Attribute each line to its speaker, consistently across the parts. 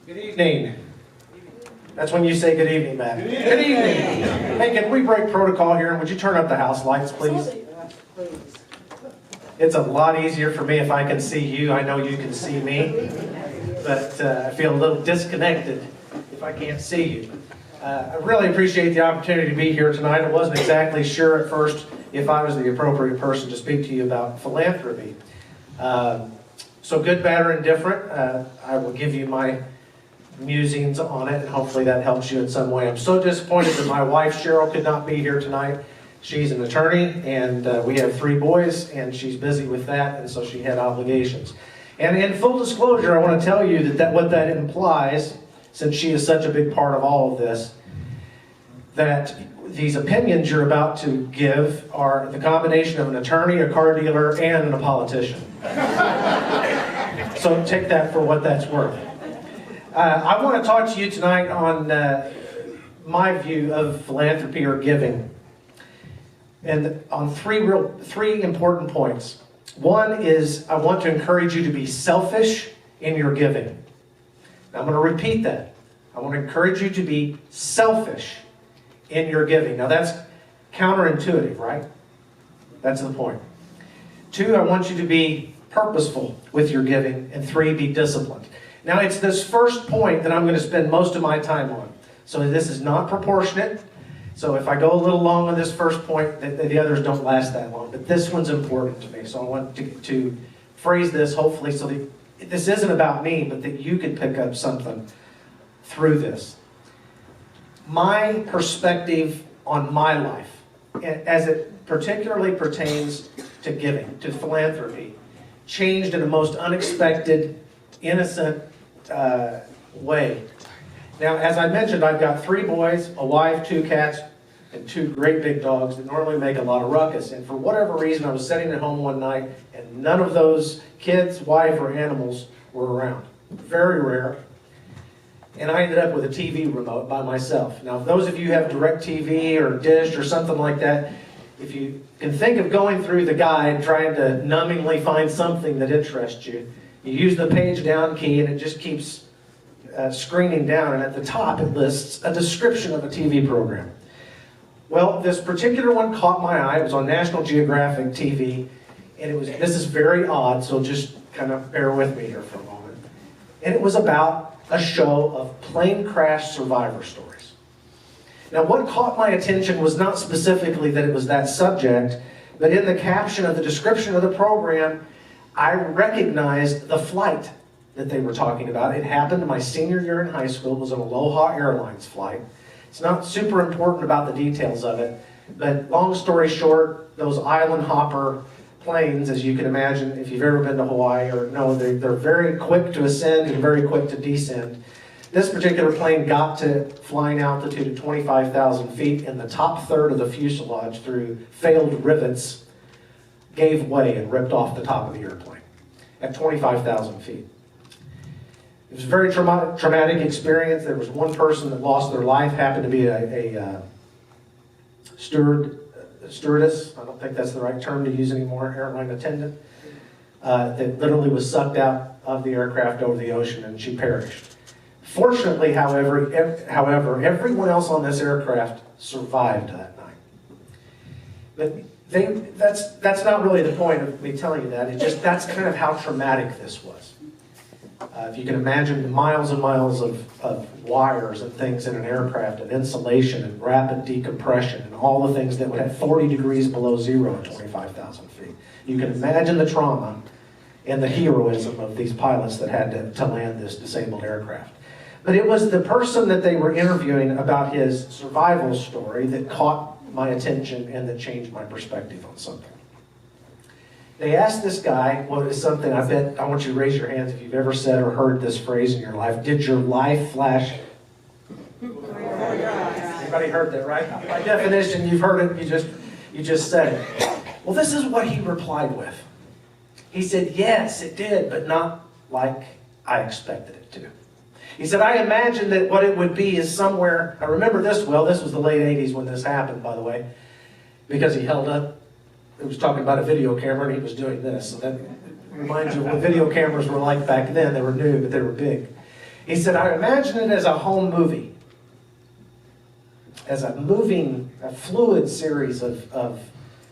Speaker 1: Good evening. That's when you say good evening, Matt. Good evening. Hey, can we break protocol here? Would you turn up the house lights, please? It's a lot easier for me if I can see you. I know you can see me, but I feel a little disconnected if I can't see you. I really appreciate the opportunity to be here tonight. I wasn't exactly sure at first if I was the appropriate person to speak to you about philanthropy. So good, bad, or indifferent, I will give you my musings on it, and hopefully that helps you in some way. I'm so disappointed that my wife Cheryl could not be here tonight. She's an attorney, and we have 3 boys, and she's busy with that, and so she had obligations. And in full disclosure, I want to tell you that what that implies, since she is such a big part of all of this, that these opinions you're about to give are the combination of an attorney, a car dealer, and a politician. So take that for what that's worth. I want to talk to you tonight on my view of philanthropy or giving, and on three important points. One is I want to encourage you to be selfish in your giving. Now, I'm going to repeat that. I want to encourage you to be selfish in your giving. Now, that's counterintuitive, right? That's the point. 2, I want you to be purposeful with your giving. And 3, be disciplined. Now, it's this first point that I'm going to spend most of my time on. So this is not proportionate. So if I go a little long on this first point, the others don't last that long. But this one's important to me. So I want to phrase this, hopefully, so that this isn't about me, but that you can pick up something through this. My perspective on my life, as it particularly pertains to giving, to philanthropy, changed in a most unexpected, innocent way. Now, as I mentioned, I've got 3 boys, a wife, 2 cats, and 2 great big dogs that normally make a lot of ruckus. And for whatever reason, I was sitting at home one night, and none of those kids, wife, or animals were around. Very rare. And I ended up with a TV remote by myself. Now, if those of you who have DirecTV or Dish or something like that, if you can think of going through the guide, trying to numbingly find something that interests you, you use the page down key, and it just keeps screening down, and at the top it lists a description of a TV program. Well, this particular one caught my eye. It was on National Geographic TV, and this is very odd, so just kind of bear with me here for a moment. And it was about a show of plane crash survivor stories. Now, what caught my attention was not specifically that it was that subject, but in the caption of the description of the program, I recognized the flight that they were talking about. It happened my senior year in high school. It was an Aloha Airlines flight. It's not super important about the details of it, but long story short, those island hopper planes, as you can imagine, if you've ever been to Hawaii or know, they're very quick to ascend and very quick to descend. This particular plane got to flying altitude of 25,000 feet, and the top third of the fuselage, through failed rivets, gave way and ripped off the top of the airplane at 25,000 feet. It was a very traumatic experience. There was one person that lost their life, happened to be a stewardess. I don't think that's the right term to use anymore, airline attendant, that literally was sucked out of the aircraft over the ocean, and she perished. Fortunately, however, everyone else on this aircraft survived that night. But that's not really the point of me telling you that. That's kind of how traumatic this was. If you can imagine the miles and miles of wires and things in an aircraft, and insulation and rapid decompression and all the things that would have 40 degrees below zero at 25,000 feet. You can imagine the trauma and the heroism of these pilots that had to land this disabled aircraft. But it was the person that they were interviewing about his survival story that caught my attention and that changed my perspective on something. They asked this guy, what is something I want you to raise your hands if you've ever said or heard this phrase in your life. Did your life flash? Everybody heard that, right? By definition, you've heard it, you just said it. Well, this is what he replied with. He said, yes, it did, but not like I expected it to. He said, I imagined that what it would be is somewhere, I remember this well, this was the late 80s when this happened, by the way, because he held up, it was talking about a video camera, and he was doing this. So that reminds you of what video cameras were like back then. They were new, but they were big. He said, I imagine it as a home movie, as a moving, a fluid series of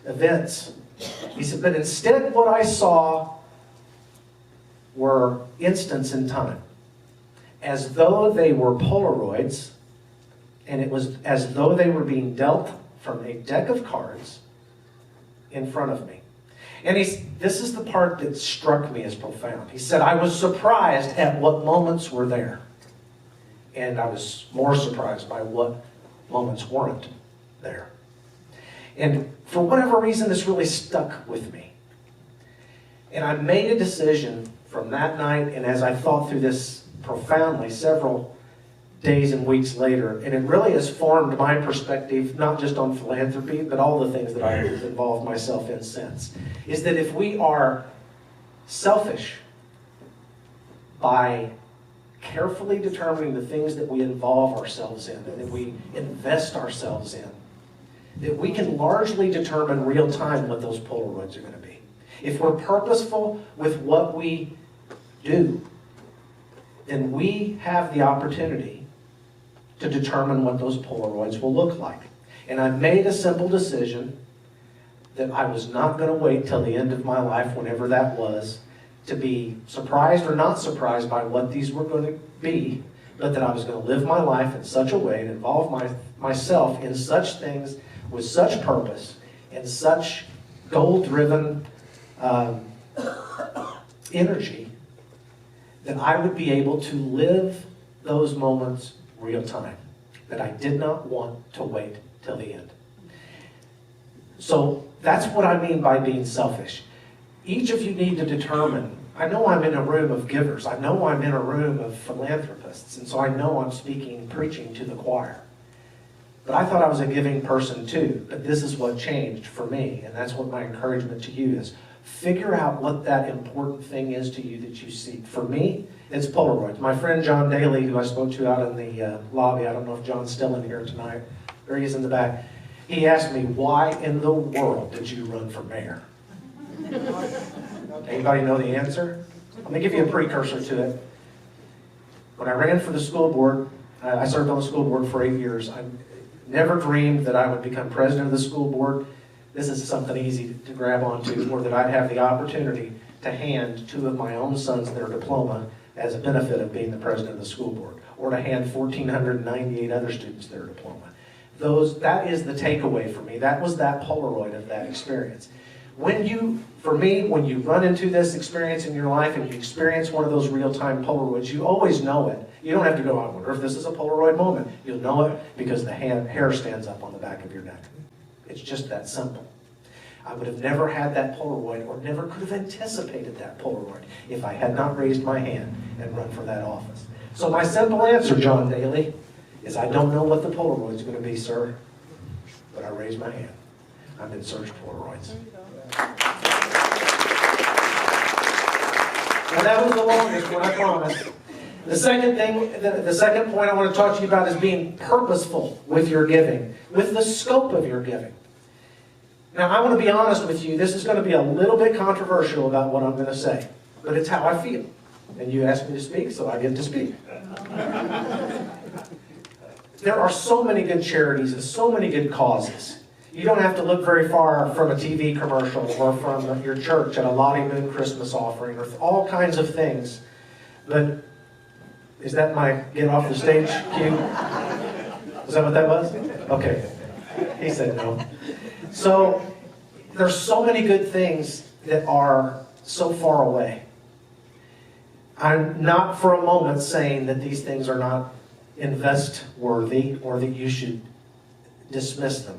Speaker 1: events. He said, but instead what I saw were instants in time, as though they were Polaroids, and it was as though they were being dealt from a deck of cards in front of me. And this is the part that struck me as profound. He said, I was surprised at what moments were there. And I was more surprised by what moments weren't there. And for whatever reason, this really stuck with me. And I made a decision from that night, and as I thought through this profoundly several days and weeks later, and it really has formed my perspective, not just on philanthropy, but all the things that I have involved myself in since, is that if we are selfish by carefully determining the things that we involve ourselves in and that we invest ourselves in, that we can largely determine real time what those Polaroids are going to be. If we're purposeful with what we do, then we have the opportunity to determine what those Polaroids will look like. And I made a simple decision that I was not going to wait till the end of my life, whenever that was, to be surprised or not surprised by what these were going to be, but that I was going to live my life in such a way and involve myself in such things with such purpose and such goal-driven energy that I would be able to live those moments real time, that I did not want to wait till the end. So that's what I mean by being selfish. Each of you need to determine, I know I'm in a room of givers, I know I'm in a room of philanthropists, and so I know I'm speaking, preaching to the choir. But I thought I was a giving person too, but this is what changed for me, and that's what my encouragement to you is. Figure out what that important thing is to you that you seek. For me, it's Polaroids. My friend John Daly, who I spoke to out in the lobby, I don't know if John's still in here tonight, or he's in the back, he asked me, why in the world did you run for mayor? Anybody know the answer? Let me give you a precursor to it. When I ran for the school board, I served on the school board for 8 years. I never dreamed that I would become president of the school board. This is something easy to grab onto, or that I'd have the opportunity to hand 2 of my own sons their diploma as a benefit of being the president of the school board, or to hand 1,498 other students their diploma. That is the takeaway for me. That was that Polaroid of that experience. When you run into this experience in your life and you experience one of those real-time Polaroids, you always know it. You don't have to go, I wonder if this is a Polaroid moment. You'll know it because the hair stands up on the back of your neck. It's just that simple. I would have never had that Polaroid, or never could have anticipated that Polaroid, if I had not raised my hand and run for that office. So my simple answer, John Daly, is I don't know what the Polaroid's going to be, sir, but I raised my hand. I'm in search of Polaroids. Now that was the longest one, I promise. The second point I want to talk to you about is being purposeful with your giving, with the scope of your giving. Now, I want to be honest with you. This is going to be a little bit controversial about what I'm going to say, but it's how I feel. And you asked me to speak, so I get to speak. There are so many good charities and so many good causes. You don't have to look very far from a TV commercial or from your church at a Lottie Moon Christmas offering or all kinds of things. But is that my get off the stage cue? Is that what that was? Okay. He said no. So there's so many good things that are so far away. I'm not for a moment saying that these things are not invest worthy or that you should dismiss them.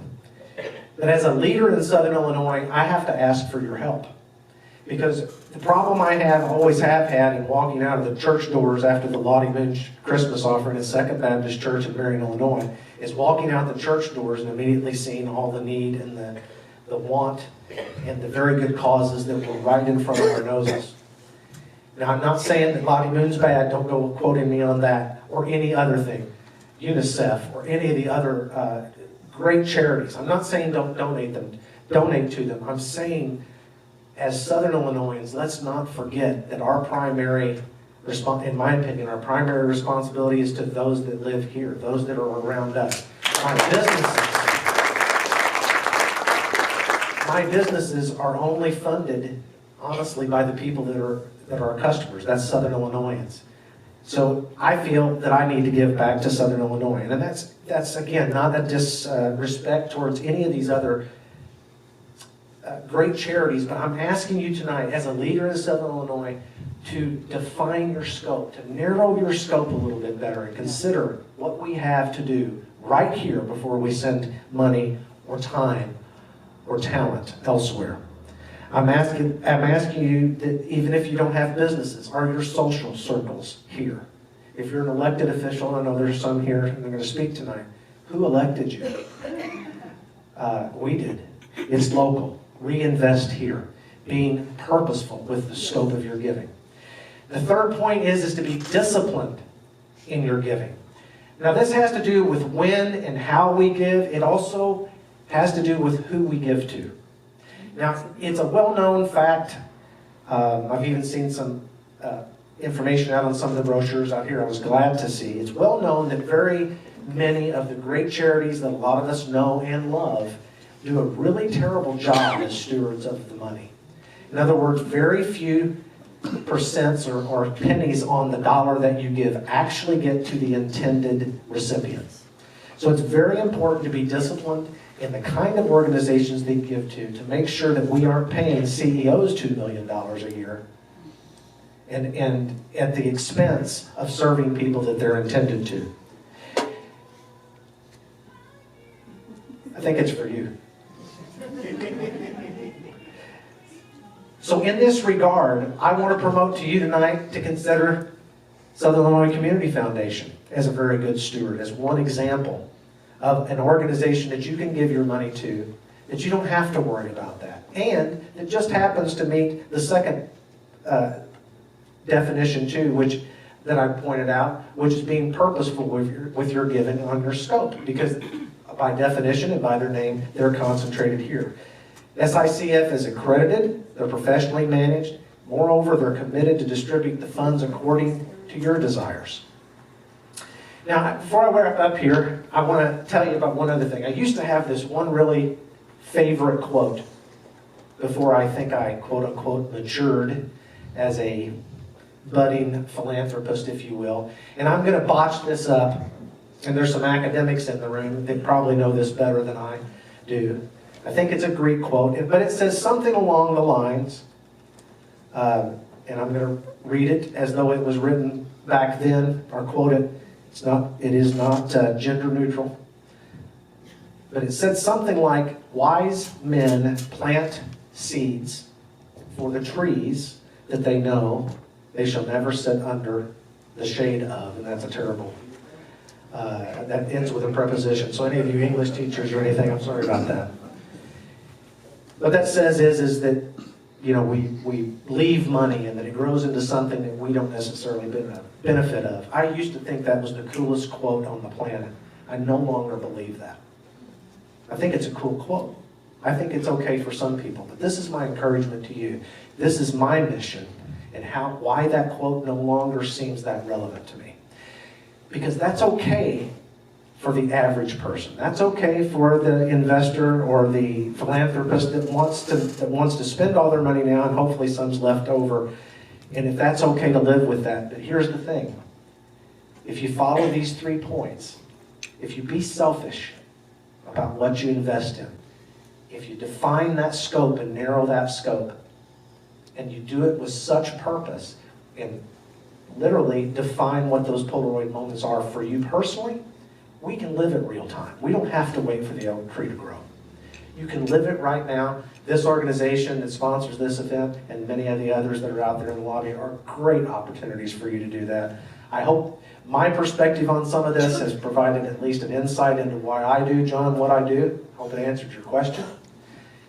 Speaker 1: But as a leader in Southern Illinois, I have to ask for your help. Because the problem I always have had in walking out of the church doors after the Lottie Moon Christmas offering at Second Baptist Church in Marion, Illinois, is walking out the church doors and immediately seeing all the need and the want and the very good causes that were right in front of our noses. Now, I'm not saying that Lottie Moon's bad. Don't go quoting me on that or any other thing. UNICEF or any of the other great charities. I'm not saying don't donate to them. I'm saying, as Southern Illinoisans, let's not forget that our primary in my opinion, our primary responsibility is to those that live here, those that are around us. My businesses are only funded, honestly, by the people that are our customers. That's Southern Illinoisans. So I feel that I need to give back to Southern Illinois. And that's again, not a disrespect towards any of these other great charities, but I'm asking you tonight, as a leader in Southern Illinois, to define your scope, to narrow your scope a little bit better and consider what we have to do right here before we send money or time or talent elsewhere. I'm asking you that even if you don't have businesses, are your social circles here? If you're an elected official, I know there's some here and they're going to speak tonight. Who elected you? We did. It's local. Reinvest here. Being purposeful with the scope of your giving. The third point is to be disciplined in your giving. Now this has to do with when and how we give. It also has to do with who we give to. Now, it's a well-known fact. I've even seen some information out on some of the brochures out here I was glad to see. It's well known that very many of the great charities that a lot of us know and love do a really terrible job as stewards of the money. In other words, very few percents or pennies on the dollar that you give actually get to the intended recipients. So it's very important to be disciplined in the kind of organizations they give to make sure that we aren't paying CEOs $2 million a year and at the expense of serving people that they're intended to. I think it's for you. So in this regard, I want to promote to you tonight to consider Southern Illinois Community Foundation as a very good steward, as one example of an organization that you can give your money to, that you don't have to worry about that. And it just happens to meet the second definition too, that I pointed out, which is being purposeful with your giving on your scope. Because by definition and by their name, they're concentrated here. SICF is accredited, they're professionally managed. Moreover, they're committed to distribute the funds according to your desires. Now, before I wrap up here, I want to tell you about one other thing. I used to have this one really favorite quote before I think I, quote unquote, matured as a budding philanthropist, if you will. And I'm going to botch this up. And there's some academics in the room that probably know this better than I do. I think it's a Greek quote, but it says something along the lines, and I'm going to read it as though it was written back then, or quote it. It is not gender neutral. But it said something like, wise men plant seeds for the trees that they know they shall never sit under the shade of. And that's a terrible, that ends with a preposition. So any of you English teachers or anything, I'm sorry about that. What that says is that, we leave money and that it grows into something that we don't necessarily benefit of. I used to think that was the coolest quote on the planet. I no longer believe that. I think it's a cool quote. I think it's okay for some people, but this is my encouragement to you. This is my mission and why that quote no longer seems that relevant to me. Because that's okay for the average person. That's okay for the investor or the philanthropist that wants to spend all their money now and hopefully some's left over. And if that's okay to live with that. But here's the thing. If you follow these 3 points, if you be selfish about what you invest in, if you define that scope and narrow that scope, and you do it with such purpose and literally define what those Polaroid moments are for you personally, we can live it real time. We don't have to wait for the oak tree to grow. You can live it right now. This organization that sponsors this event and many of the others that are out there in the lobby are great opportunities for you to do that. I hope my perspective on some of this has provided at least an insight into why I do, John, what I do. I hope it answered your question.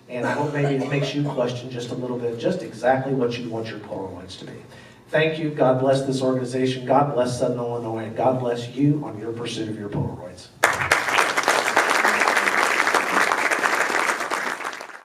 Speaker 1: And I hope maybe it makes you question just a little bit, just exactly what you want your Polaroids to be. Thank you. God bless this organization. God bless Southern Illinois. And God bless you on your pursuit of your Polaroids.